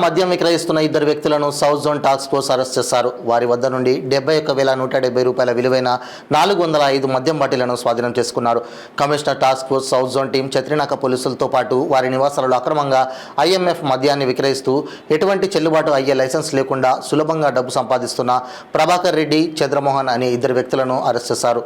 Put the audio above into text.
మద్యం విక్రయిస్తున్న ఇద్దరు వ్యక్తులను south zone task force arrest చేశారు. వారి వద్ద నుండి 71,170 రూపాయల విలువైన 405 మద్యం బాటిళ్లను స్వాధీనం చేసుకున్నారు. Commissioner task force south zone team Chatrinaka పోలీసులతో పాటు వారి నివాసాలలో అక్రమంగా IMF మద్యాన్ని విక్రయిస్తూ ఎటువంటి చెల్లుబాటు అయ్యే లైసెన్స్ లేకుండా సులభంగా డబ్బు సంపాదిస్తున్న ప్రభాకర్ రెడ్డి, చంద్రమోహన్ అనే ఇద్దరు వ్యక్తులను అరెస్ట్ చేశారు.